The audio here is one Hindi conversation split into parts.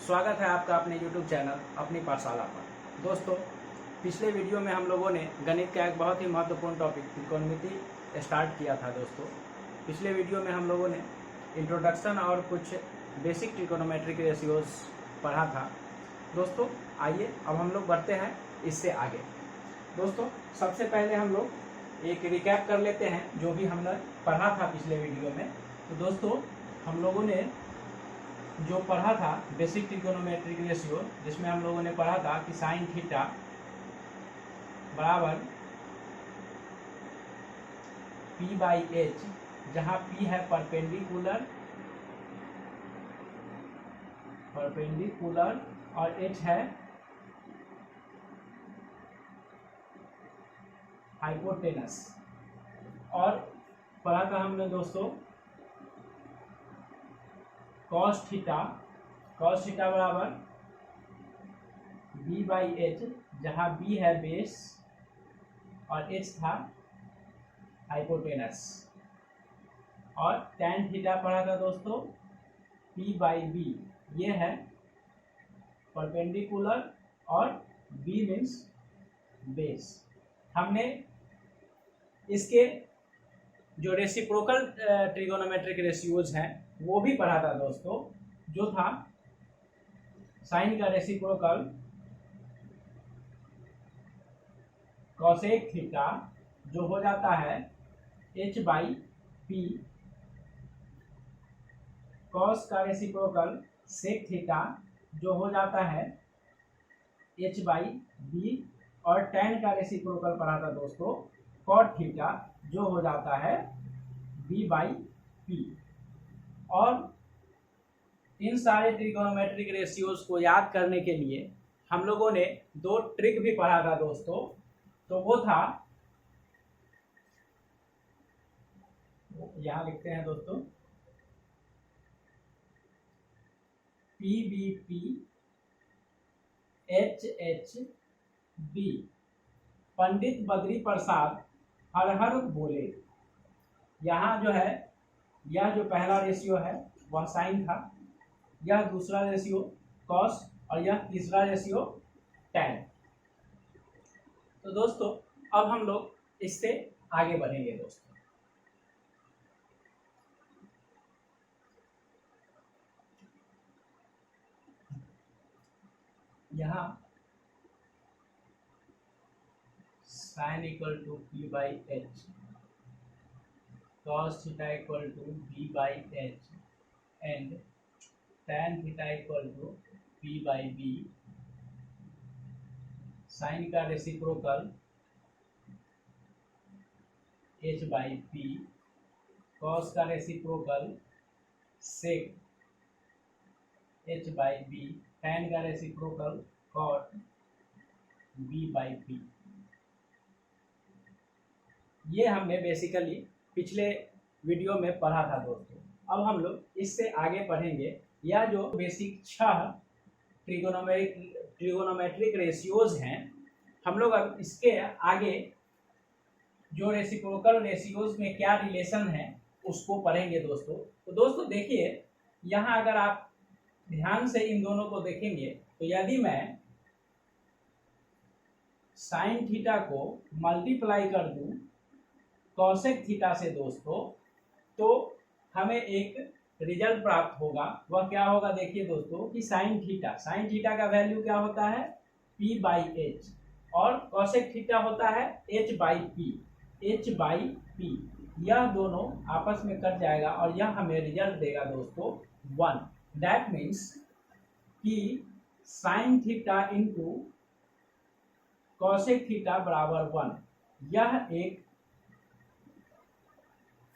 स्वागत है आपका अपने YouTube चैनल अपनी पाठशाला पर। दोस्तों, पिछले वीडियो में हम लोगों ने गणित का एक बहुत ही महत्वपूर्ण टॉपिक त्रिकोणमिति स्टार्ट किया था। दोस्तों, पिछले वीडियो में हम लोगों ने इंट्रोडक्शन और कुछ बेसिक ट्रिकोनोमेट्रिक रेशियोज पढ़ा था। दोस्तों, आइए अब हम लोग बढ़ते हैं इससे आगे। दोस्तों, सबसे पहले हम लोग एक रिकैप कर लेते हैं जो भी हमने पढ़ा था पिछले वीडियो में। तो दोस्तों, हम लोगों ने जो पढ़ा था बेसिक ट्रिकोनोमेट्रिक रेशियो, जिसमें हम लोगों ने पढ़ा था कि साइन थीटा बराबर P बाई एच, जहाँ P है परपेंडिकुलर और H है हाइपोटेनस। और पढ़ा था हमने दोस्तों कॉस थीटा बराबर B बाई एच, जहाँ B है बेस और H था हाइपोटेनस। और टैन थीटा पढ़ा था दोस्तों P बाई B, ये है परपेंडिकुलर और B मीन्स बेस। हमने इसके जो रेसिप्रोकल ट्रिगोनोमेट्रिक रेशियोज हैं वो भी पढ़ा था दोस्तों, जो था साइन का रेसिप्रोकल कॉसेक थीटा, जो हो जाता है H बाई P, कॉस का रेसिप्रोकल सेक थीटा, जो हो जाता है H बाई B, और टैन का रेसिप्रोकल पढ़ा था दोस्तों कॉट थीटा, जो हो जाता है B बाई P। और इन सारे ट्रिगोनोमेट्रिक रेशियोज को याद करने के लिए हम लोगों ने दो ट्रिक भी पढ़ा था दोस्तों। तो वो था, यहां लिखते हैं दोस्तों, PBP HHB, पंडित बद्री प्रसाद हर हर बोले। यहाँ जो है, यह जो पहला रेशियो है वह साइन था, यह दूसरा रेशियो कॉस, और यह तीसरा रेशियो टैन। तो दोस्तों, अब हम लोग इससे आगे बढ़ेंगे। दोस्तों, यहाँ sine equal to P by H, cos theta equal to B by H, and tan theta equal to P by B, sine का reciprocal H by P, cos का reciprocal sec H by B, tan का reciprocal cot B by P। ये हमने बेसिकली पिछले वीडियो में पढ़ा था दोस्तों। अब हम लोग इससे आगे पढ़ेंगे। यह जो बेसिक 6 ट्रिगोनोमेट्रिक रेशियोज हैं, हम लोग अब इसके आगे जो रेसिप्रोकल रेशियोज में क्या रिलेशन है उसको पढ़ेंगे दोस्तों। तो दोस्तों देखिए, यहाँ अगर आप ध्यान से इन दोनों को देखेंगे तो यदि मैं साइन थीटा को मल्टीप्लाई कर दूं कॉसेक थीटा से दोस्तों, तो हमें एक रिजल्ट प्राप्त होगा। वह क्या होगा, देखिए दोस्तों, कि साइन थीटा का वैल्यू क्या होता है P बाई एच, और कॉसेक थीटा होता है H बाई P। यह दोनों आपस में कट जाएगा और यह हमें रिजल्ट देगा दोस्तों 1। दैट मीन्स कि sine theta into cosec theta बराबर 1। यह एक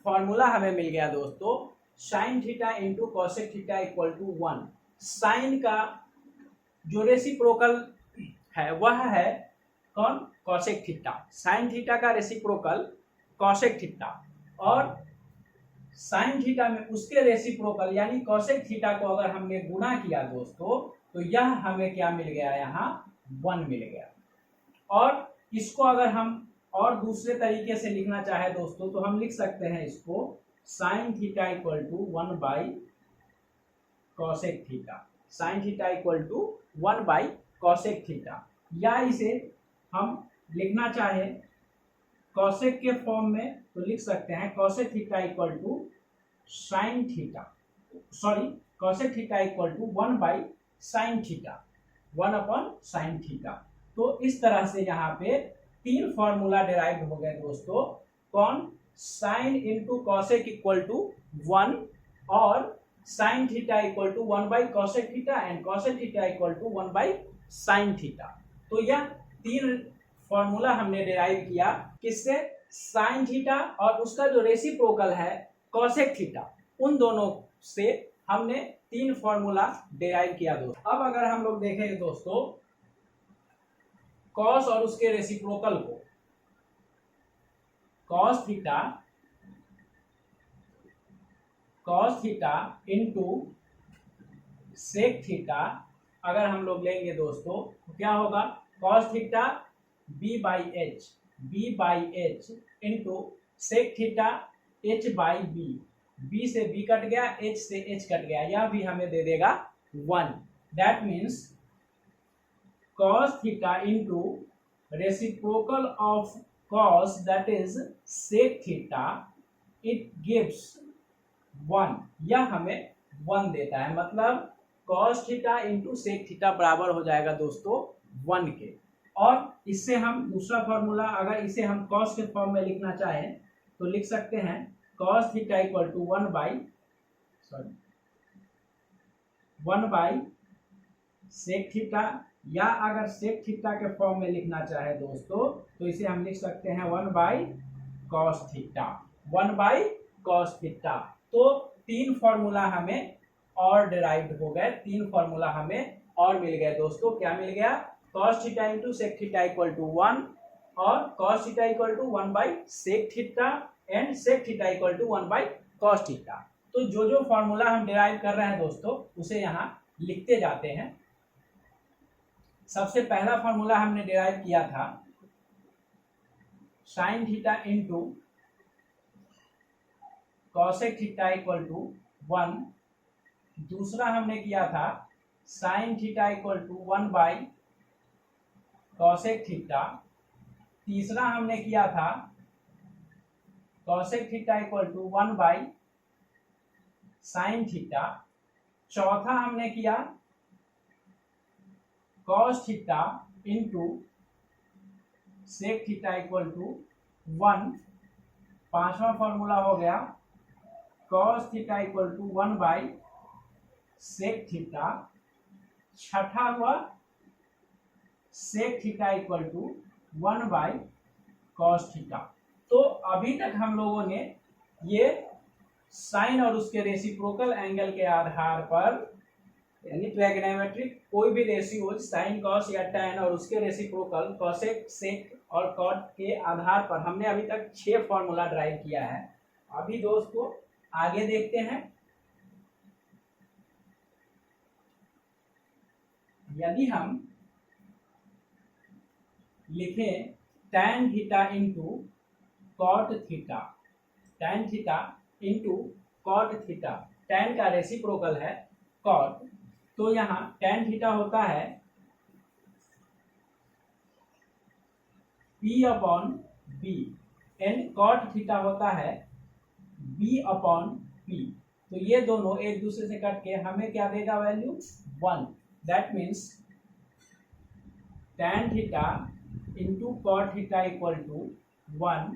फॉर्मूला हमें मिल गया दोस्तों, sine theta into cosec theta equal to 1। Sine का जो रेसिप्रोकल है वह है कौन, कॉसेक थीटा। साइन थीटा का रेसिप्रोकल कॉसेक थीटा, और साइन थीटा में उसके रेसिप्रोकल यानी कॉसेक थीटा को अगर हमने गुणा किया दोस्तों, तो यह हमें क्या मिल गया, यहाँ 1 मिल गया। और इसको अगर हम और दूसरे तरीके से लिखना चाहे दोस्तों, तो हम लिख सकते हैं इसको sine theta equal to 1 by cosec theta. Sine theta equal to 1 by cosec theta, या इसे हम लिखना चाहे कॉसेक के फॉर्म में तो लिख सकते हैं cosec theta equal to sine theta, sorry cosec theta equal to 1 by sine theta, 1 upon sine theta. तो इस तरह से यहाँ पे 3 फॉर्मूला डिराइव हो गए दोस्तों। कौन? Sine into cosec equal to 1 और sine theta equal to 1 by cosec theta and cosec theta equal to 1 by sine theta. तो यह 3 फॉर्मूला हमने डिराइव किया किससे? साइन थीटा और उसका जो रेसिप्रोकल है कॉसेक थीटा, उन दोनों से हमने 3 फॉर्मूला डिराइव किया दोस्तों। अब अगर हम लोग देखें दोस्तों कॉस और उसके रेसिप्रोकल को, cos theta into sec theta अगर हम लोग लेंगे दोस्तों तो क्या होगा? Cos theta B by H into sec theta H by B से बी कट गया, एच से एच कट गया, यह भी हमें दे देगा 1। That means cos theta into reciprocal of cos, that is sec theta, it gives 1। यह हमें 1 देता है, मतलब cos theta into sec theta बराबर हो जाएगा दोस्तों 1 के। और इससे हम दूसरा फॉर्मूला अगर इसे हम cos के फॉर्म में लिखना चाहें तो लिख सकते हैं cos theta equal to 1 by sec theta, या अगर सेक थीटा के फॉर्म में लिखना चाहे दोस्तों तो इसे हम लिख सकते हैं 1 बाई कॉस थीटा। तो 3 फॉर्मूला हमें और डिराइव्ड हो गए, 3 फॉर्मूला हमें और मिल गए दोस्तों। क्या मिल गया? Cos theta into sec theta equal to 1 और cos theta equal to 1 by sec theta and sec theta equal to 1 by cos theta. तो जो फॉर्मूला हम डिराइव कर रहे हैं दोस्तों उसे यहाँ लिखते जाते हैं। सबसे पहला फॉर्मूला हमने डिराइव किया था sine theta into cosec theta equal to 1। दूसरा हमने किया था sine theta equal to 1 by cosec theta. तीसरा हमने किया था cosec theta equal to 1 by sine theta. चौथा हमने किया cos theta into sec theta equal to 1। पांचवा फॉर्मूला हो गया cos theta equal to 1 by sec theta. छठा हुआ sec theta equal to 1 by cos theta. तो अभी तक हम लोगों ने ये साइन और उसके रेसिप्रोकल एंगल के आधार पर यानी ट्रायगोनोमेट्रिक कोई भी रेशियो साइन कॉस या टैन और उसके रेसिप्रोकल कॉसेक सेक और कॉट के आधार पर हमने अभी तक 6 फॉर्मूला ड्राइव किया है। अभी दोस्तों आगे देखते हैं। यदि हम लिखें tan theta into cot theta, tan theta into cot theta, tan का रेसिप्रोकल है कॉट, तो यहाँ टैन थीटा होता है P upon B and cot theta होता है B अपॉन P। तो ये दोनों एक दूसरे से कट के हमें क्या देगा? Value 1। That means tan theta into cot theta equal to 1,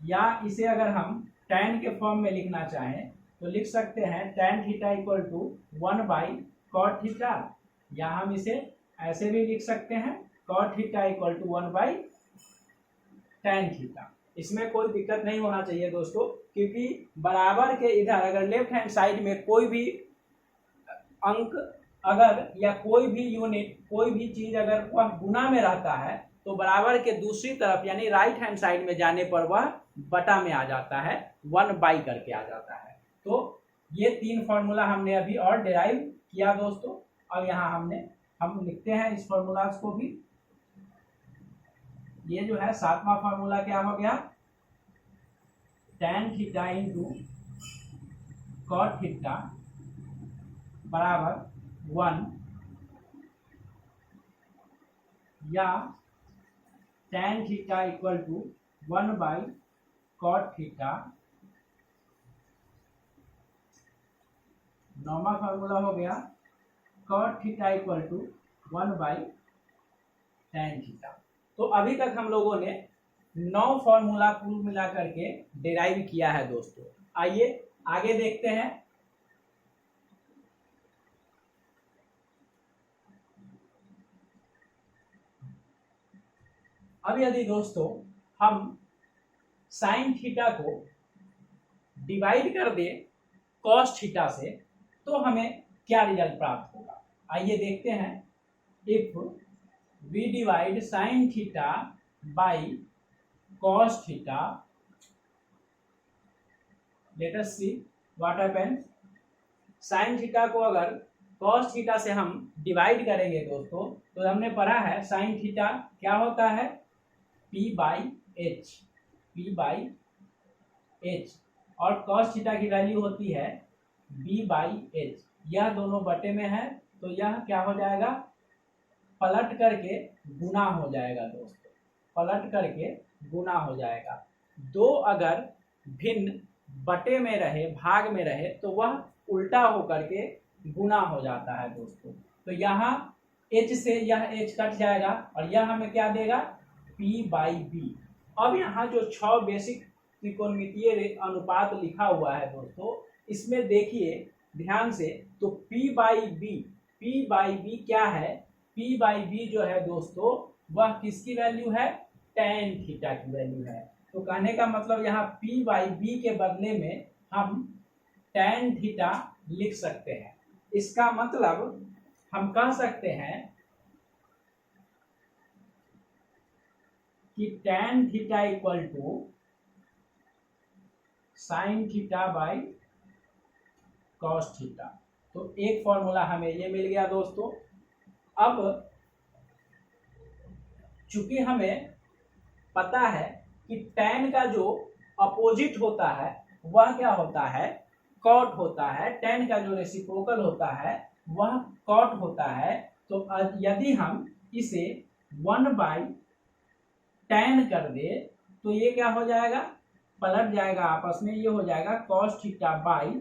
या इसे अगर हम टैन के फॉर्म में लिखना चाहें तो लिख सकते हैं tan theta equal to 1 by cot theta, या हम इसे ऐसे भी लिख सकते हैं cot theta equal to 1 by tan theta. इसमें कोई दिक्कत नहीं होना चाहिए दोस्तों, क्योंकि बराबर के इधर अगर लेफ्ट हैंड साइड में कोई भी अंक अगर या कोई भी यूनिट कोई भी चीज अगर वह गुना में रहता है तो बराबर के दूसरी तरफ यानी राइट हैंड साइड में जाने पर वह बटा में आ जाता है, 1 बाई करके आ जाता है। तो ये 3 फॉर्मूला हमने अभी और डिराइव किया दोस्तों। अब यहाँ हम लिखते हैं इस फॉर्मूलाज को भी। ये जो है 7वां फॉर्मूला क्या हो गया? Tan theta into cot theta बराबर 1 या tan theta equal to 1/cot theta. नौवा फार्मूला हो गया cot theta equal to 1/tan theta. तो अभी तक हम लोगों ने 9 फॉर्मूला कुल मिला करके डिराइव किया है दोस्तों। आइए आगे देखते हैं। अब यदि दोस्तों हम साइन थीटा को डिवाइड कर दे कॉस थीटा से तो हमें क्या रिजल्ट प्राप्त होगा, आइए देखते हैं। If we divide sine theta by cos theta, let us see what happens. Sine theta को अगर कॉस थीटा से हम डिवाइड करेंगे दोस्तों, तो हमने पढ़ा है साइन थीटा क्या होता है, P/H, और कॉस थीटा की वैल्यू होती है B/H। यह दोनों बटे में है तो यह क्या हो जाएगा, पलट करके गुना हो जाएगा दोस्तों, पलट करके गुना हो जाएगा। दो अगर भिन्न बटे में रहे, भाग में रहे, तो वह उल्टा होकर के गुना हो जाता है दोस्तों। तो यहाँ H से यह H कट जाएगा और यह हमें क्या देगा, P/B। अब यहाँ जो 6 बेसिक त्रिकोणमितीय अनुपात लिखा हुआ है दोस्तों, इसमें देखिए ध्यान से, तो P/B क्या है, P/B जो है दोस्तों वह किसकी वैल्यू है, tan थीटा की वैल्यू है। तो कहने का मतलब यहाँ P/B के बदले में हम tan थीटा लिख सकते हैं। इसका मतलब हम कह सकते हैं कि tan theta equal to sine theta by cos theta. तो एक फॉर्मूला हमें ये मिल गया दोस्तों। अब चूंकि हमें पता है कि tan का जो अपोजिट होता है वह क्या होता है, कॉट होता है, tan का जो रेसिप्रोकल होता है वह कॉट होता है। तो यदि हम इसे 1/tan कर दे तो ये क्या हो जाएगा, पलट जाएगा आपस में, ये हो जाएगा cos theta by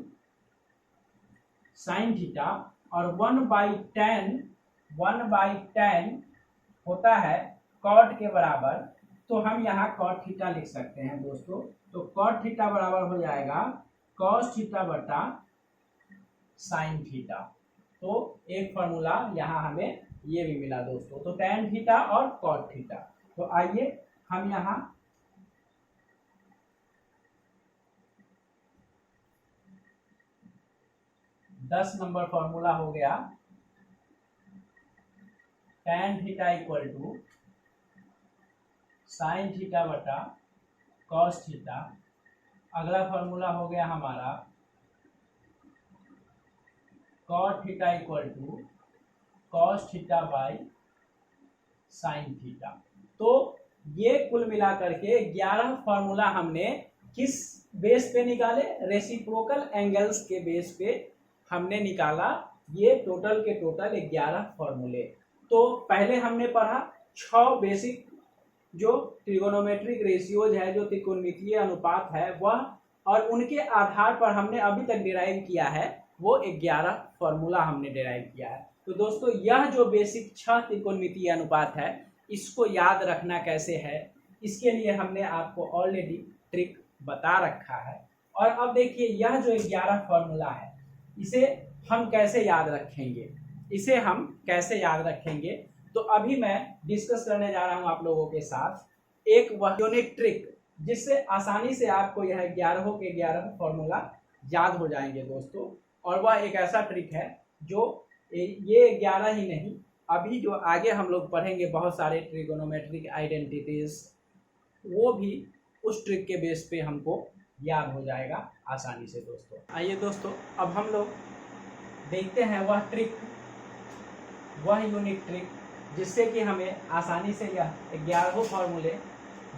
sine theta, और 1/tan होता है cot के बराबर। तो हम यहाँ cot थीटा लिख सकते हैं दोस्तों। तो cot थीटा बराबर हो जाएगा cos थीटा बटा साइन थीटा। तो एक फॉर्मूला यहाँ हमें ये भी मिला दोस्तों, तो tan थीटा और cot थीटा। तो आइए हम यहाँ दस नंबर फॉर्मूला हो गया, tan theta equal to sine theta बटा कॉस थीटा। अगला फॉर्मूला हो गया हमारा cot theta equal to cos theta by sine theta. तो ये कुल मिलाकर के 11 फॉर्मूला हमने किस बेस पे निकाले, रेसिप्रोकल एंगल्स के बेस पे हमने निकाला। ये टोटल के टोटल 11 फॉर्मूले। तो पहले हमने पढ़ा 6 बेसिक जो ट्रिगोनोमेट्रिक रेशियोज है, जो त्रिकोणमितीय अनुपात है वह, और उनके आधार पर हमने अभी तक डिराइव किया है वो 11 फॉर्मूला हमने डिराइव किया है। तो दोस्तों यह जो बेसिक 6 त्रिकोणमितीय अनुपात है इसको याद रखना कैसे है, इसके लिए हमने आपको ऑलरेडी ट्रिक बता रखा है। और अब देखिए यह जो 11 फॉर्मूला है इसे हम कैसे याद रखेंगे, इसे हम कैसे याद रखेंगे, तो अभी मैं डिस्कस करने जा रहा हूं आप लोगों के साथ एक वह यूनिक ट्रिक जिससे आसानी से आपको यह 11 के 11 फॉर्मूला याद हो जाएंगे दोस्तों। और वह एक ऐसा ट्रिक है जो ये 11 ही नहीं, अभी जो आगे हम लोग पढ़ेंगे बहुत सारे ट्रिगोनोमेट्रिक आइडेंटिटीज, वो भी उस ट्रिक के बेस पे हमको याद हो जाएगा आसानी से दोस्तों। आइए दोस्तों अब हम लोग देखते हैं वह ट्रिक, वह यूनिक ट्रिक जिससे कि हमें आसानी से यह 11 फॉर्मूले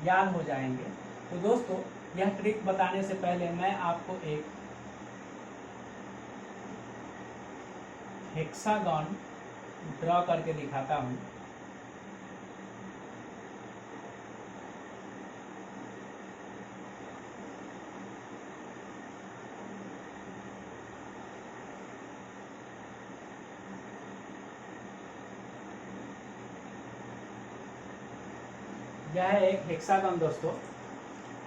याद हो जाएंगे। तो दोस्तों यह ट्रिक बताने से पहले मैं आपको एक हेक्सागन ड्रॉ करके दिखाता हूँ। यह है एक हेक्सागन दोस्तों।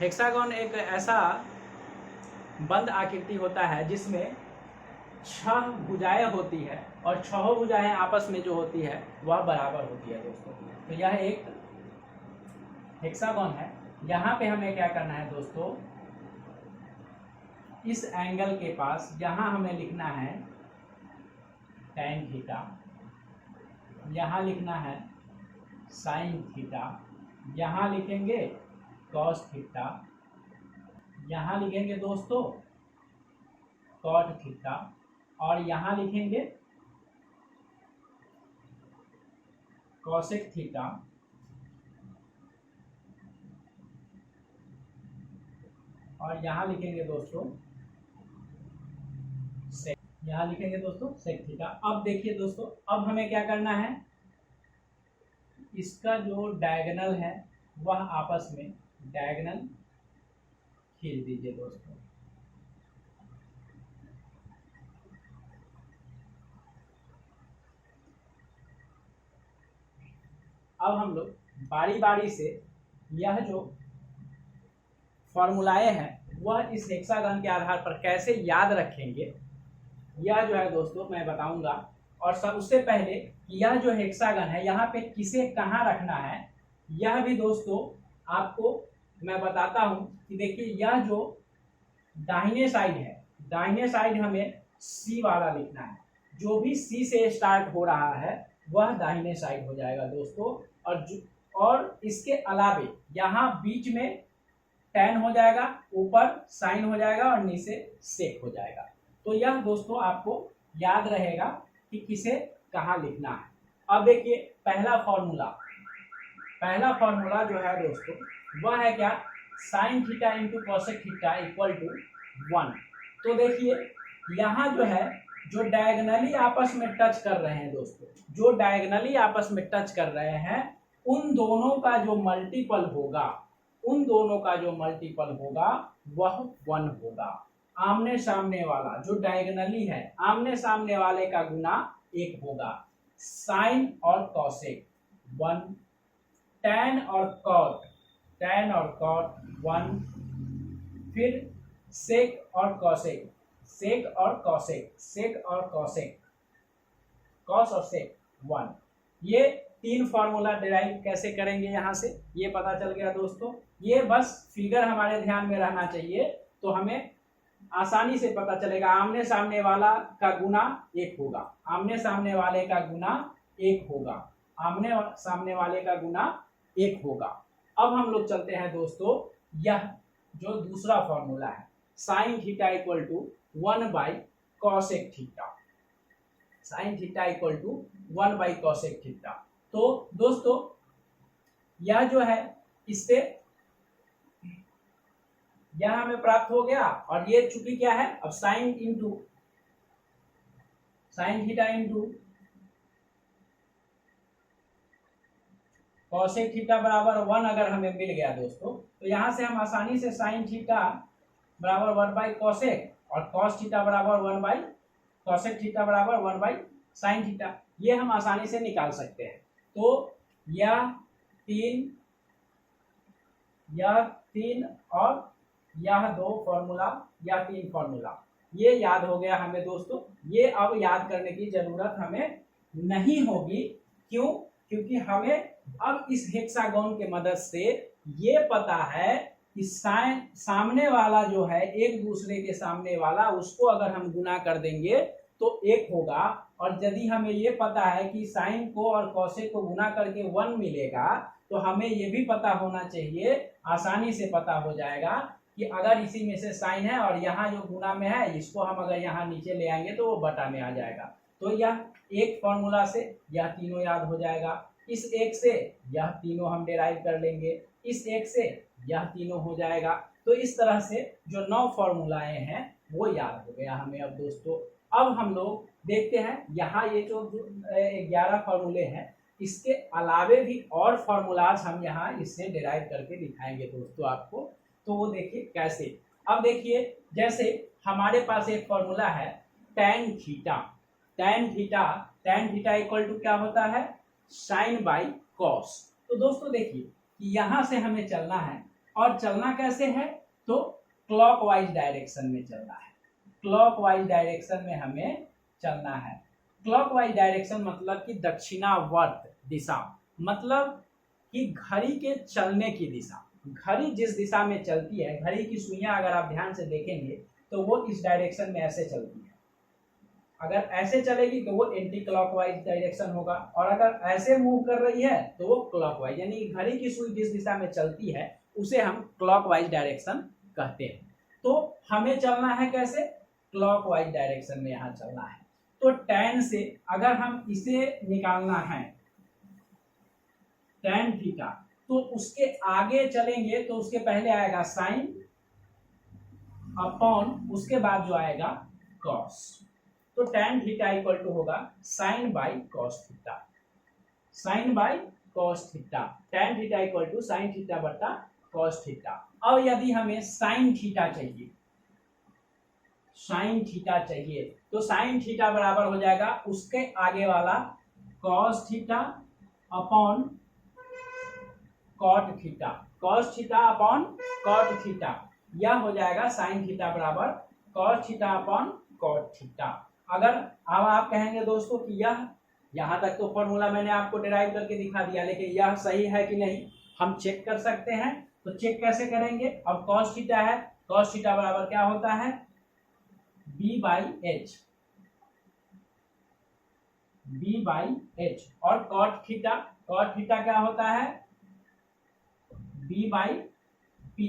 हेक्सागन एक ऐसा बंद आकृति होता है जिसमें 6 भुजाएं होती है और 6 भुजाएं आपस में जो होती है वह बराबर होती है दोस्तों। तो यह एक हेक्सागन है। यहाँ पे हमें क्या करना है दोस्तों, इस एंगल के पास यहाँ हमें लिखना है tan थीटा, यहाँ लिखना है sin थीटा, यहाँ लिखेंगे cos थीटा, यहाँ लिखेंगे दोस्तों cot थीटा और यहाँ लिखेंगे cosec थीटा और यहाँ लिखेंगे दोस्तों यहाँ लिखेंगे दोस्तों sec थीटा। अब देखिए दोस्तों, अब हमें क्या करना है, इसका जो डायगोनल है वह आपस में डायगोनल खींच दीजिए दोस्तों। अब हम लोग बारी बारी से यह जो फॉर्मूलाएं हैं वह इस हेक्सागन के आधार पर कैसे याद रखेंगे, यह जो है दोस्तों मैं बताऊंगा। और सब उससे पहले यह जो हेक्सागन है यहाँ पे किसे कहाँ रखना है यह भी दोस्तों आपको मैं बताता हूँ कि देखिए यह जो दाहिने साइड है, दाहिने साइड हमें सी वाला लिखना है। जो भी सी से स्टार्ट हो रहा है वह दाहिने साइड हो जाएगा दोस्तों। और इसके अलावे यहाँ बीच में tan हो जाएगा, ऊपर साइन हो जाएगा और नीचे सेक हो जाएगा। तो यह दोस्तों आपको याद रहेगा कि किसे कहाँ लिखना है। अब देखिए पहला फॉर्मूला जो है दोस्तों वह है क्या, sine theta into cosec theta equal to 1। तो देखिए यहाँ जो है जो डायगोनली आपस में टच कर रहे हैं दोस्तों, जो डायगोनली आपस में टच कर रहे हैं उन दोनों का जो मल्टीपल होगा, उन दोनों का जो मल्टीपल होगा वह 1 होगा। आमने सामने वाला जो डायगोनली है, आमने सामने वाले का गुना 1 होगा। साइन और कॉसेक 1, tan और कॉट 1, फिर सेक और कॉसेक, कॉस और सेक 1। ये 3 फार्मूला डिराइव कैसे करेंगे यहाँ से ये पता चल गया दोस्तों। ये बस फिगर हमारे ध्यान में रहना चाहिए तो हमें आसानी से पता चलेगा। आमने सामने वाला का गुना 1 होगा, आमने सामने वाले का गुना 1 होगा, आमने सामने वाले का गुना 1 होगा। अब हम लोग चलते हैं दोस्तों, यह जो दूसरा फॉर्मूला है sine theta equal to 1 by cosec theta, sine theta equal to 1 by cosec theta. तो दोस्तों यह जो है इससे यह हमें प्राप्त हो गया और ये चूंकि क्या है, अब sign theta into cosec theta बराबर 1 अगर हमें मिल गया दोस्तों, तो यहाँ से हम आसानी से साइन थीटा बराबर 1 बाई कॉसेक और कॉस थीटा बराबर 1 बाई कॉसेक थीटा बराबर 1 बाई साइन थीटा, ये हम आसानी से निकाल सकते हैं। तो यह 3 और यह 2 फॉर्मूला या 3 फॉर्मूला ये याद हो गया हमें दोस्तों। ये अब याद करने की जरूरत हमें नहीं होगी। क्यों? क्योंकि हमें अब इस हेक्सागोन के मदद से ये पता है कि सामने वाला जो है एक दूसरे के सामने वाला, उसको अगर हम गुना कर देंगे तो 1 होगा। और यदि हमें ये पता है कि साइन को और कॉसेक को गुना करके 1 मिलेगा, तो हमें ये भी पता होना चाहिए, आसानी से पता हो जाएगा कि अगर इसी में से साइन है और यहाँ जो गुना में है इसको हम अगर यहाँ नीचे ले आएंगे तो वो बटा में आ जाएगा। तो यह एक फॉर्मूला से यह तीनों याद हो जाएगा, इस एक से यह तीनों हम डिराइव कर लेंगे, इस एक से यह तीनों हो जाएगा। तो इस तरह से जो 9 फॉर्मूलाएं हैं वो याद हो गया हमें अब दोस्तों। अब हम लोग देखते हैं यहाँ ये जो 11 फॉर्मूले हैं, इसके अलावे भी और फॉर्मूलाज हम यहाँ इससे डिराइव करके दिखाएंगे दोस्तों आपको। तो वो देखिए कैसे। अब देखिए जैसे हमारे पास एक फॉर्मूला है tan theta. tan theta equal to क्या होता है, साइन बाई कॉस। तो दोस्तों देखिए कि यहाँ से हमें चलना है, और चलना कैसे है, तो क्लॉकवाइज डायरेक्शन में चलना है। क्लॉकवाइज डायरेक्शन में हमें चलना है। क्लॉकवाइज डायरेक्शन मतलब कि दक्षिणावर्त दिशा, मतलब कि घड़ी के चलने की दिशा। घड़ी जिस दिशा में चलती है, घड़ी की सुइयां अगर आप ध्यान से देखेंगे तो वो इस डायरेक्शन में ऐसे चलती है। अगर ऐसे चलेगी तो वो एंटी क्लॉकवाइज डायरेक्शन होगा, और अगर ऐसे मूव कर रही है तो वो क्लॉकवाइज, यानी घड़ी की सुई जिस दिशा में चलती है उसे हम क्लॉकवाइज डायरेक्शन कहते हैं। तो हमें चलना है कैसे, क्लॉकवाइज डायरेक्शन में यहाँ चलना है। तो tan से अगर हम इसे निकालना है tan थीटा, तो उसके आगे चलेंगे तो उसके पहले आएगा साइन अपॉन उसके बाद जो आएगा कॉस। तो tan थीटा इक्वल टू होगा sine by cos theta. Sine by cos theta, tan theta equal to sine theta बटा कॉस थीटा। अब यदि हमें साइन थीटा चाहिए, साइन थीटा चाहिए, तो साइन थीटा बराबर हो जाएगा उसके आगे वाला cos theta upon cot theta. Cos theta upon cot theta, यह हो जाएगा साइन थीटा बराबर cos theta upon cot theta. अगर अब आप कहेंगे दोस्तों कि यह यहाँ तक तो फॉर्मूला मैंने आपको डिराइव करके दिखा दिया, लेकिन यह सही है कि नहीं हम चेक कर सकते हैं। तो चेक कैसे करेंगे, अब कॉस थीटा है, कॉस थीटा बराबर क्या होता है, b by H, b by H. और कॉट थीटा क्या होता है, b बाई पी।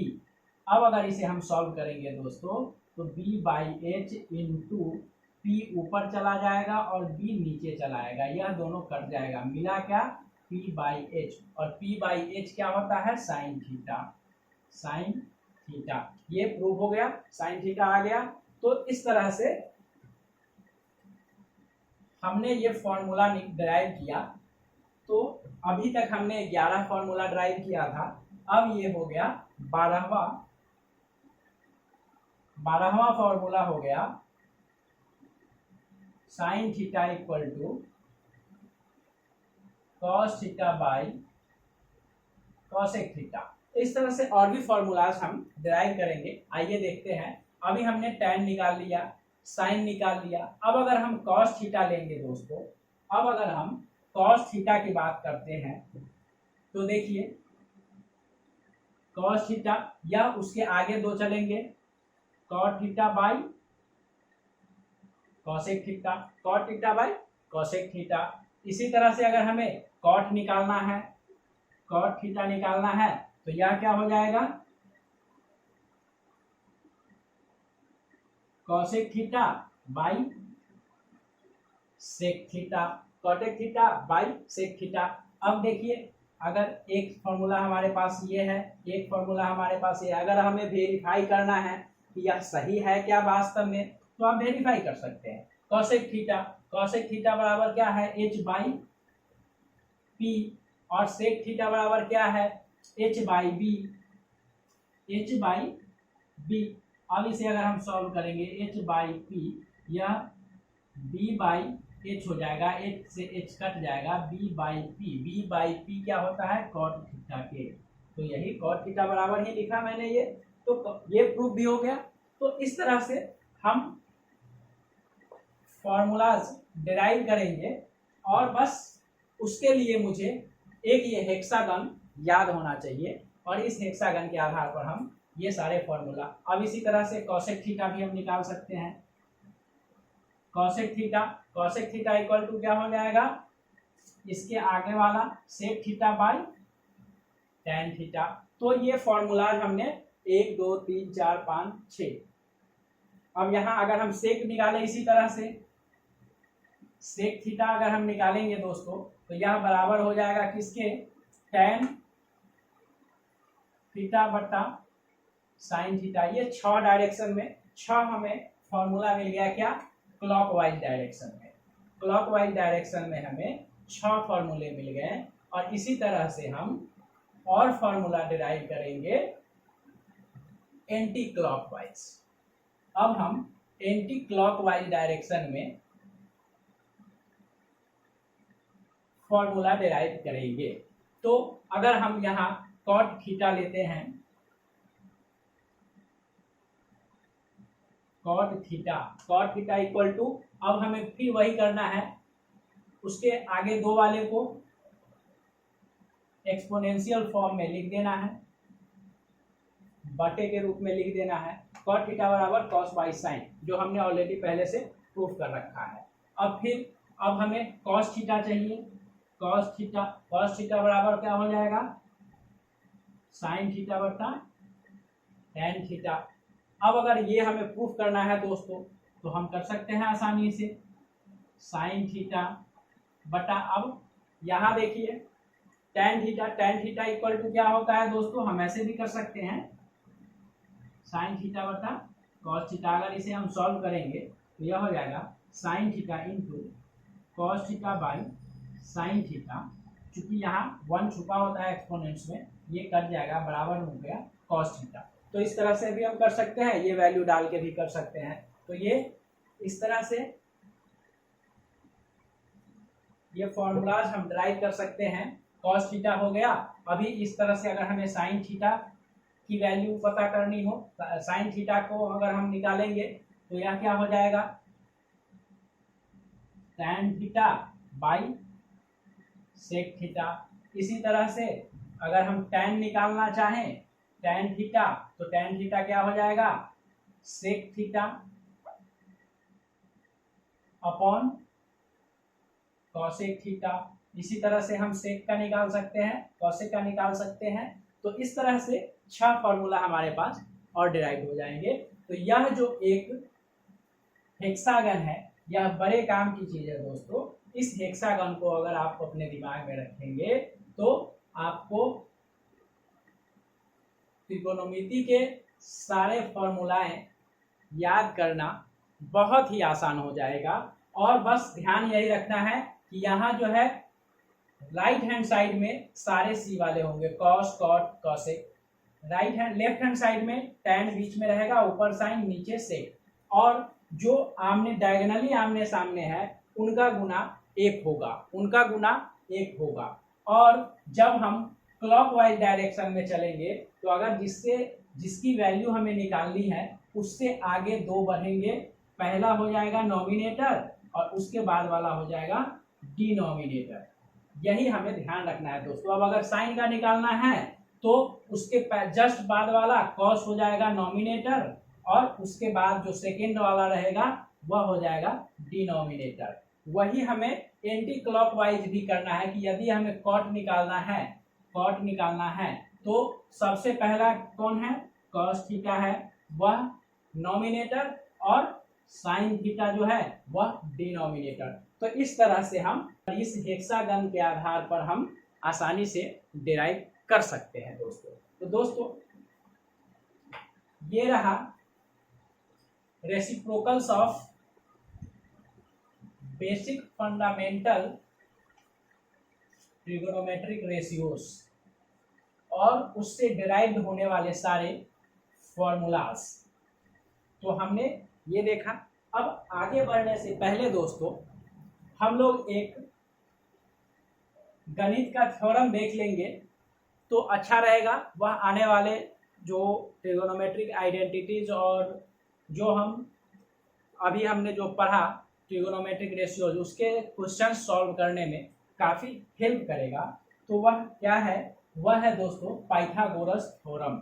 अब अगर इसे हम सॉल्व करेंगे दोस्तों तो b by H into P ऊपर चला जाएगा और b नीचे चला आएगा, यह दोनों कट जाएगा, मिला क्या p बाई एच। और p बाई एच क्या होता है, साइन थीटा। साइन थीटा ये प्रूव हो गया, साइन थीटा आ गया। तो इस तरह से हमने ये फॉर्मूला ड्राइव किया। तो अभी तक हमने 11 फॉर्मूला ड्राइव किया था, अब ये हो गया 12वां फॉर्मूला हो गया sine theta equal to cos theta by cosec theta. इस तरह से और भी फॉर्मूलाज हम ड्राइव करेंगे। आइए देखते हैं। अभी हमने tan निकाल लिया, साइन निकाल लिया। अब अगर हम कॉस थीटा लेंगे दोस्तों, अब अगर हम कॉस थीटा की बात करते हैं तो देखिए कॉस थीटा या उसके आगे दो चलेंगे, cot theta by cosec theta, cot theta by cosec theta. इसी तरह से अगर हमें कॉट निकालना है, कॉट थीटा निकालना है तो यह क्या हो जाएगा, cosec theta by sec theta, cot theta by sec theta. अब देखिए अगर एक फॉर्मूला हमारे पास ये है, एक फॉर्मूला हमारे पास ये, अगर हमें वेरीफाई करना है कि यह सही है क्या वास्तव में, तो आप वेरीफाई कर सकते हैं। कॉसेक थीटा बराबर क्या है, एच बाई पी, और सेक थीटा बराबर क्या है, H by B, H by B. अब इसे अगर हम सॉल्व करेंगे एच बाई पी, यह बी बाई एच हो जाएगा, एच से एच कट जाएगा, बी बाई पी क्या होता है, कॉट थीटा के। तो यही कॉट थीटा बराबर ही लिखा मैंने ये, तो ये प्रूफ भी हो गया। तो इस तरह से हम फॉर्मूलाज डिराइव करेंगे, और बस उसके लिए मुझे एक ये हेक्सागन याद होना चाहिए, और इस हेक्सागन के आधार पर हम ये सारे फॉर्मूला, अब इसी तरह से कॉसेक थीटा भी हम निकाल सकते हैं। कॉसेक थीटा इक्वल टू क्या हो जाएगा, इसके आगे वाला sec theta by tan theta. तो ये फॉर्मूलाज हमने 1 2 3 4 5 6। अब यहाँ अगर हम सेक निकालें, इसी तरह से सेक थीटा अगर हम निकालेंगे दोस्तों तो यह बराबर हो जाएगा किसके, tan थीटा बटा साइन थीटा। ये 6 डायरेक्शन में 6 हमें फॉर्मूला मिल गया क्या, क्लॉकवाइज डायरेक्शन में। क्लॉकवाइज डायरेक्शन में हमें 6 फॉर्मूले मिल गए और इसी तरह से हम और फॉर्मूला डिराइव करेंगे एंटी क्लॉकवाइज। अब हम एंटी क्लॉकवाइज डायरेक्शन में फॉर्मूला डिराइव करेंगे। तो अगर हम यहाँ कॉट थीटा लेते हैं, कॉट थीटा इक्वल टू, अब हमें फिर वही करना है, उसके आगे 2 वाले को एक्सपोनेंशियल फॉर्म में लिख देना है, बटे के रूप में लिख देना है। कॉट थीटा बराबर कॉस बाई साइन, जो हमने ऑलरेडी पहले से प्रूफ कर रखा है। अब हमें कॉस थीटा चाहिए। कॉस थीटा बराबर क्या हो जाएगा, साइन थीटा बटा टेन थीटा। अब अगर ये हमें प्रूफ करना है दोस्तों तो हम कर सकते हैं आसानी से, साइन थीटा बटा, अब यहाँ देखिए टेन थीटा इक्वल टू क्या होता है दोस्तों, हम ऐसे भी कर सकते हैं, साइन थीटा बटा कॉस थीटा। अगर इसे हम सॉल्व करेंगे तो यह हो जाएगा sine theta into cos theta by sine theta. चूंकि यहाँ 1 छुपा होता है एक्सपोनेंट्स में, ये कट जाएगा, बराबर हो गया कॉस थीटा। तो इस तरह से भी हम कर सकते हैं, ये वैल्यू डाल के भी कर सकते हैं। तो ये इस तरह से ये फॉर्मूलाज हम ड्राइव कर सकते हैं। कॉस थीटा हो गया। अभी इस तरह से अगर हमें साइन थीटा की वैल्यू पता करनी हो, साइन थीटा को अगर हम निकालेंगे तो यह क्या हो जाएगा, tan theta by sec theta. इसी तरह से अगर हम टैन निकालना चाहें, टैन थीटा, तो टैन थीटा क्या हो जाएगा, sec theta upon cosec theta. इसी तरह से हम सेक का निकाल सकते हैं, कॉसेक का निकाल सकते हैं। तो इस तरह से 6 फॉर्मूला हमारे पास और डिराइव हो जाएंगे। तो यह जो एक हेक्सागन है, यह बड़े काम की चीज है दोस्तों। इस हेक्सागन को अगर आप अपने दिमाग में रखेंगे तो आपको त्रिकोणमिति के सारे फॉर्मूलाएं याद करना बहुत ही आसान हो जाएगा। और बस ध्यान यही रखना है कि यहाँ जो है राइट हैंड साइड में सारे सी वाले होंगे, cos cot cosec. Left hand side में टैन बीच में रहेगा, ऊपर साइन नीचे सेक। और जो डायगोनली आमने सामने है उनका गुना 1 होगा। और जब हम क्लॉकवाइज डायरेक्शन में चलेंगे तो अगर जिसकी वैल्यू हमें निकालनी है उससे आगे 2 बढ़ेंगे, पहला हो जाएगा नॉमिनेटर और उसके बाद वाला हो जाएगा डिनोमिनेटर। यही हमें ध्यान रखना है दोस्तों। अब अगर साइन का निकालना है तो उसके जस्ट बाद वाला कॉस हो जाएगा नॉमिनेटर और उसके बाद जो सेकेंड वाला रहेगा वह हो जाएगा डिनोमिनेटर। वही हमें एंटी क्लॉकवाइज भी करना है कि यदि हमें कॉट निकालना है तो सबसे पहला कौन है, कॉस थीटा है, वह नॉमिनेटर, और साइन थीटा जो है वह डिनोमिनेटर। तो इस तरह से हम इस हेक्सागन के आधार पर हम आसानी से डिराइव कर सकते हैं दोस्तों। तो दोस्तों ये रहा reciprocals of basic fundamental trigonometric ratios और उससे डिराइव्ड होने वाले सारे फॉर्मूलाज। तो हमने ये देखा। अब आगे बढ़ने से पहले दोस्तों हम लोग एक गणित का थ्योरम देख लेंगे तो अच्छा रहेगा। वह आने वाले जो ट्रिगोनोमेट्रिक आइडेंटिटीज और जो हमने जो पढ़ा ट्रिगोनोमेट्रिक रेशियोज, उसके क्वेश्चन सॉल्व करने में काफ़ी हेल्प करेगा। तो वह क्या है, वह है दोस्तों पाइथागोरस थ्योरम।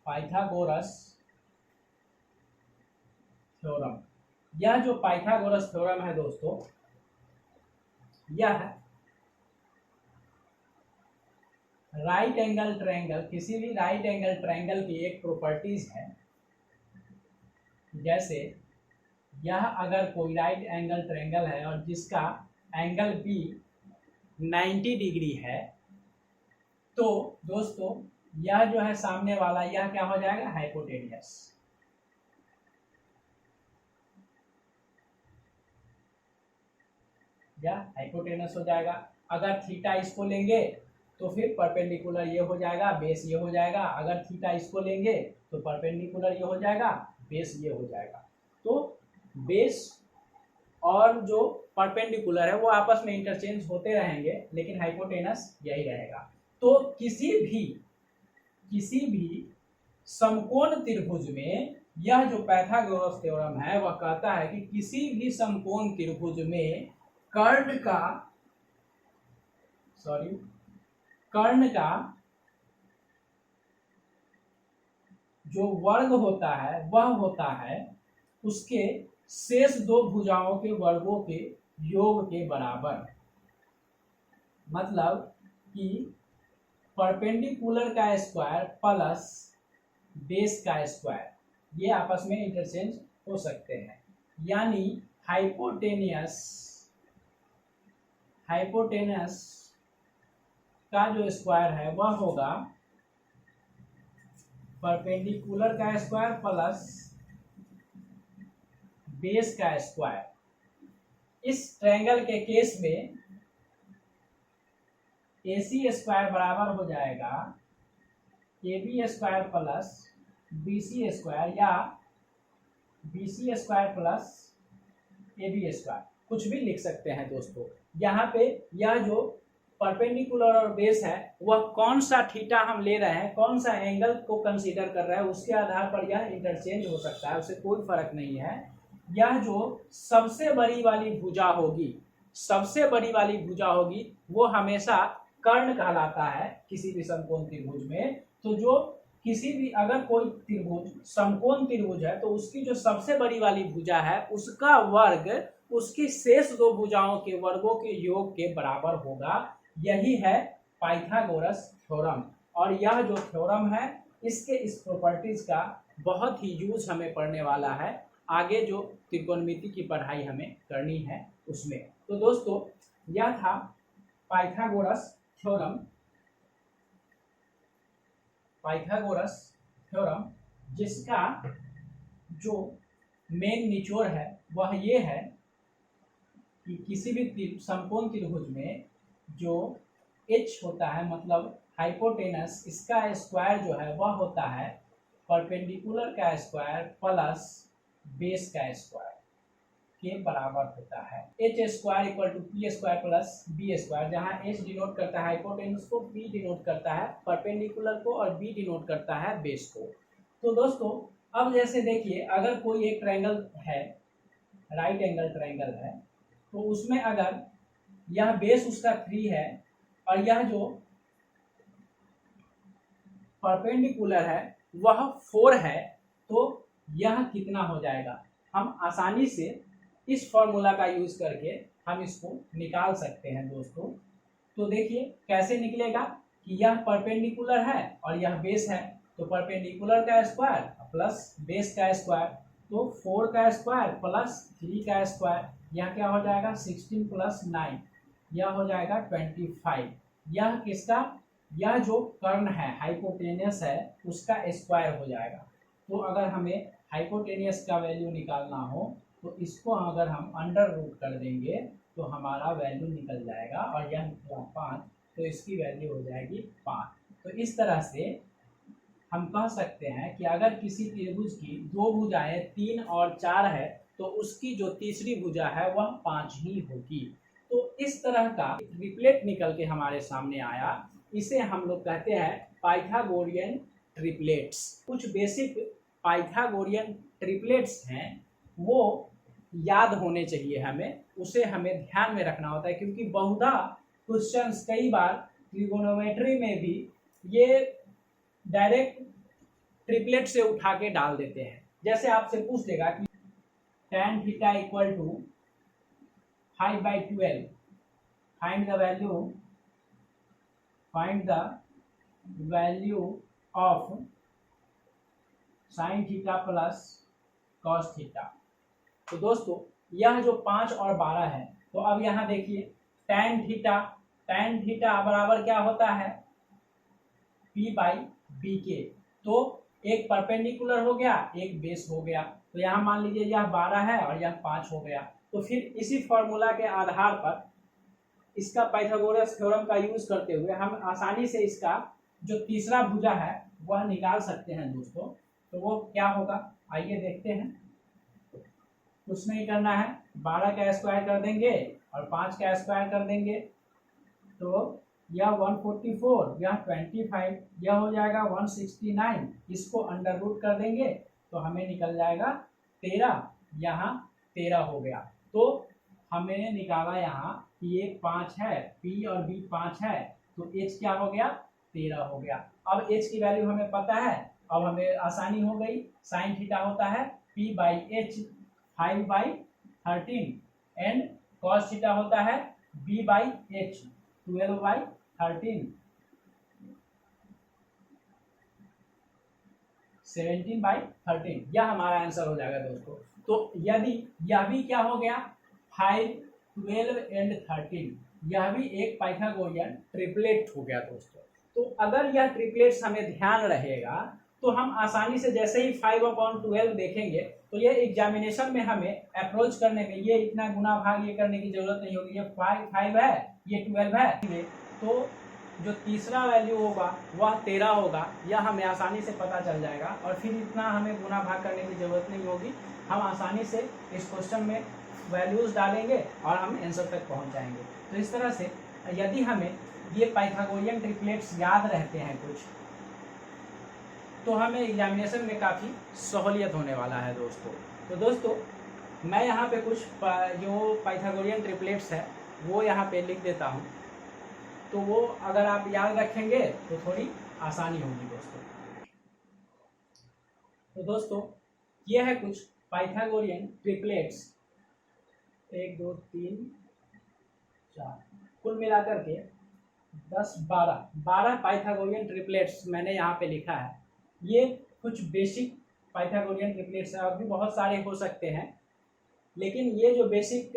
पाइथागोरस थ्योरम, यह जो पाइथागोरस थ्योरम है दोस्तों, यह राइट एंगल ट्रायंगल, किसी भी राइट एंगल ट्रायंगल की एक प्रॉपर्टीज है। जैसे यह अगर कोई राइट एंगल ट्रायंगल है और जिसका एंगल बी 90 डिग्री है, तो दोस्तों यह जो है सामने वाला, यह क्या हो जाएगा, हाइपोटेनियस। या हाइपोटेनस हो जाएगा। अगर थीटा इसको लेंगे तो फिर परपेंडिकुलर ये हो जाएगा, बेस ये हो जाएगा। अगर थीटा इसको लेंगे तो परपेंडिकुलर ये हो जाएगा, बेस ये हो जाएगा। तो बेस और जो परपेंडिकुलर है वो आपस में इंटरचेंज होते रहेंगे, लेकिन हाइपोटेनस यही रहेगा। तो किसी भी समकोण त्रिभुज में यह जो पाइथागोरस थ्योरम है वह कहता है कि किसी भी समकोण त्रिभुज में कर्ण का जो वर्ग होता है वह होता है उसके शेष दो भुजाओं के वर्गों के योग के बराबर। मतलब कि परपेंडिकुलर का स्क्वायर प्लस बेस का स्क्वायर ये आपस में इंटरचेंज हो सकते हैं। यानी हाइपोटेनस का जो स्क्वायर है वह होगा परपेंडिकुलर का स्क्वायर प्लस बेस का स्क्वायर। इस ट्रायंगल के केस में AC स्क्वायर बराबर हो जाएगा AB square plus BC square या BC square plus AB square, कुछ भी लिख सकते हैं दोस्तों। यहाँ पे यह जो परपेंडिकुलर और बेस है वह कौन सा थीटा हम ले रहे हैं, कौन सा एंगल को कंसीडर कर रहे हैं, उसके आधार पर यह इंटरचेंज हो सकता है, उससे कोई फर्क नहीं है। यह जो सबसे बड़ी वाली भुजा होगी वो हमेशा कर्ण कहलाता है किसी भी समकोण त्रिभुज में। तो जो किसी भी अगर कोई त्रिभुज समकोण त्रिभुज है तो उसकी जो सबसे बड़ी वाली भुजा है उसका वर्ग उसकी शेष दो भुजाओं के वर्गों के योग के बराबर होगा। यही है पाइथागोरस थ्योरम। और यह जो थ्योरम है इसके इस प्रॉपर्टीज का बहुत ही यूज हमें पढ़ने वाला है आगे जो त्रिकोणमिति की पढ़ाई हमें करनी है उसमें। तो दोस्तों यह था पाइथागोरस थ्योरम जिसका जो मेन निचोड़ है वह ये है कि किसी भी समकोण त्रिभुज में जो H होता है मतलब हाइपोटेनस, इसका स्क्वायर जो है वह होता है परपेंडिकुलर का स्क्वायर प्लस बेस का स्क्वायर के बराबर होता है। H square equal to P square plus B square, जहाँ H डिनोट करता है हाइपोटेनस को, P डिनोट करता है परपेंडिकुलर को और B डिनोट करता है बेस को। तो दोस्तों अब जैसे देखिए अगर कोई एक ट्रायंगल है, राइट एंगल ट्रायंगल है, तो उसमें अगर यह बेस उसका 3 है और यह जो परपेंडिकुलर है वह 4 है, तो यह कितना हो जाएगा, हम आसानी से इस फॉर्मूला का यूज करके हम इसको निकाल सकते हैं दोस्तों। तो देखिए कैसे निकलेगा कि यह परपेंडिकुलर है और यह बेस है, तो परपेंडिकुलर का स्क्वायर प्लस बेस का स्क्वायर, तो 4 का स्क्वायर प्लस 3 का स्क्वायर, यह क्या हो जाएगा 16 प्लस 9, यह हो जाएगा 25। यह किसका, यह जो कर्ण है हाइपोटेनियस है उसका स्क्वायर हो जाएगा। तो अगर हमें हाइपोटेनियस का वैल्यू निकालना हो तो इसको अगर हम अंडर रूट कर देंगे तो हमारा वैल्यू निकल जाएगा, और यह निकला 5 तो इसकी वैल्यू हो जाएगी 5। तो इस तरह से हम कह सकते हैं कि अगर किसी त्रिभुज की दो भुजाएं 3 और 4 है तो उसकी जो तीसरी भुजा है वह 5 ही होगी। तो इस तरह का ट्रिपलेट निकल के हमारे सामने आया, इसे हम लोग कहते हैं पाइथागोरियन ट्रिपलेट्स। कुछ बेसिक पाइथागोरियन ट्रिपलेट्स हैं वो याद होने चाहिए हमें, उसे हमें ध्यान में रखना होता है, क्योंकि बहुधा क्वेश्चंस कई बार ट्रिगोनोमेट्री में भी ये डायरेक्ट ट्रिपलेट से उठा के डाल देते हैं। जैसे आपसे पूछ देगा कि tan theta equal to 5/12, find the value of sine theta plus cos theta. तो दोस्तों यह जो 5 और 12 है, तो अब यहाँ देखिए tan थीटा बराबर क्या होता है P/2। बी के। तो एक परपेंडिकुलर हो गया, एक बेस हो गया। तो यहाँ मान लीजिए यह 12 है और यह 5 हो गया। तो फिर इसी फॉर्मूला के आधार पर इसका पाइथागोरस थ्योरम का यूज करते हुए हम आसानी से इसका जो तीसरा भुजा है वह निकाल सकते हैं दोस्तों। तो वो क्या होगा आइए देखते हैं। कुछ नहीं करना है, 12 का स्क्वायर कर देंगे और 5 का स्क्वायर कर देंगे। तो यह 144, यह 25, यह हो जाएगा 169। इसको अंडर रूट कर देंगे तो हमें निकल जाएगा 13। यहाँ 13 हो गया। तो हमें निकाला यहाँ कि ये 5 है, P और B 5 है, तो H क्या हो गया 13 हो गया। अब H की वैल्यू हमें पता है, अब हमें आसानी हो गई। साइन थीटा होता है P/H 5/13 एंड कॉस थीटा होता है B/H 12/13 17/13। यह हमारा आंसर हो जाएगा दोस्तों। तो यदि यह भी क्या हो गया 5, 12 एंड 13, यह भी एक पाइथागोरियन ट्रिपलेट हो गया दोस्तों। तो अगर यह ट्रिपलेट्स हमें ध्यान रहेगा तो हम आसानी से जैसे ही 5/12 देखेंगे तो ये एग्जामिनेशन में हमें अप्रोच करने में ये इतना गुना भाग ये करने की जरूरत नहीं होगी। ये 5 है, ये 12 है, तो जो तीसरा वैल्यू होगा वह 13 होगा। यह हमें आसानी से पता चल जाएगा और फिर इतना हमें गुना भाग करने की जरूरत नहीं होगी। हम आसानी से इस क्वेश्चन में वैल्यूज डालेंगे और हम आंसर तक पहुंच जाएंगे। तो इस तरह से यदि हमें ये पाइथागोरियन ट्रिपलेट्स याद रहते हैं कुछ, तो हमें एग्जामिनेशन में काफ़ी सहूलियत होने वाला है दोस्तों। तो दोस्तों मैं यहाँ पे कुछ जो पाइथागोरियन ट्रिपलेट्स है वो यहाँ पे लिख देता हूँ। तो वो अगर आप याद रखेंगे तो थोड़ी आसानी होगी दोस्तों। तो दोस्तों ये है कुछ पाइथागोरियन ट्रिपलेट्स, 1 2 3 4 कुल मिलाकर के 10 12 पाइथागोरियन ट्रिपलेट्स मैंने यहाँ पे लिखा है। ये कुछ बेसिक पाइथागोरियन ट्रिपलेट्स है, और भी बहुत सारे हो सकते हैं, लेकिन ये जो बेसिक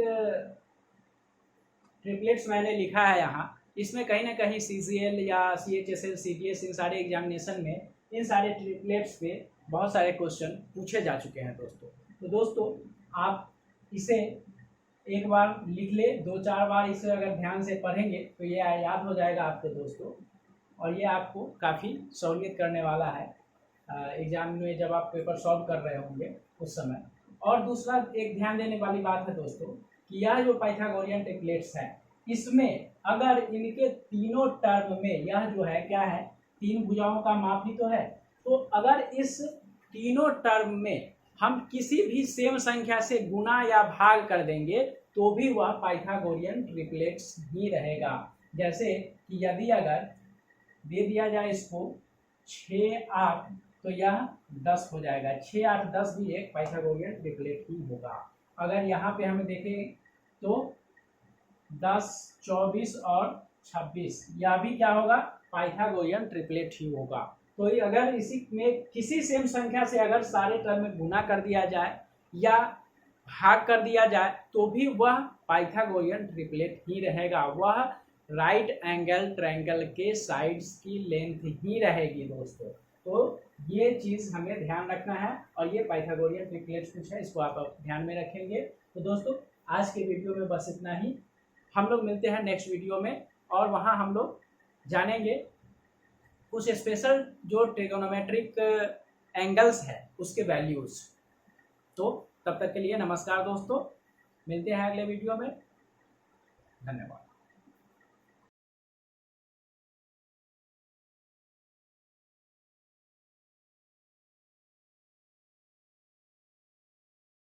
ट्रिपलेट्स मैंने लिखा है यहाँ, इसमें कहीं ना कहीं CCL या CHSL CDS इन सारे एग्जामिनेशन में इन सारे ट्रिपलेट्स पे बहुत सारे क्वेश्चन पूछे जा चुके हैं दोस्तों। तो दोस्तों आप इसे एक बार लिख ले, 2-4 बार इसे अगर ध्यान से पढ़ेंगे तो ये याद हो जाएगा आपको दोस्तों, और ये आपको काफ़ी सहूलियत करने वाला है एग्जाम में जब आप पेपर सॉल्व कर रहे होंगे उस समय। और दूसरा एक ध्यान देने वाली बात है दोस्तों कि यह जो पाइथागोरियन ट्रिपलेट्स है, इसमें अगर इनके तीनों टर्म में यह जो है क्या है 3 भुजाओं का माप ही तो है, तो अगर इस तीनों टर्म में हम किसी भी सेम संख्या से गुना या भाग कर देंगे तो भी वह पाइथागोरियन ट्रिपलेट्स ही रहेगा। जैसे कि यदि अगर दे दिया जाए इसको 6 8, तो यह 10 हो जाएगा। 6 8 10 भी एक पाइथागोरियन ट्रिपलेट ही होगा। अगर यहाँ पे हम देखें तो 10 24 और 26, यह भी क्या होगा पाइथागोरियन ट्रिपलेट ही होगा। तो अगर इसी में किसी सेम संख्या से अगर सारे टर्म में गुना कर दिया जाए या भाग कर दिया जाए तो भी वह पाइथागोरियन ट्रिपलेट ही रहेगा। वह राइट एंगल ट्रायंगल के साइड्स की लेंथ ही रहेगी दोस्तों। तो ये चीज़ हमें ध्यान रखना है, और ये पाइथागोरियन ट्रिपलेट्स कुछ है, इसको आप ध्यान में रखेंगे। तो दोस्तों आज के वीडियो में बस इतना ही। हम लोग मिलते हैं नेक्स्ट वीडियो में, और वहाँ हम लोग जानेंगे कुछ स्पेशल जो ट्रिगोनोमेट्रिक एंगल्स है उसके वैल्यूज। तो तब तक के लिए नमस्कार दोस्तों, मिलते हैं अगले वीडियो में। धन्यवाद।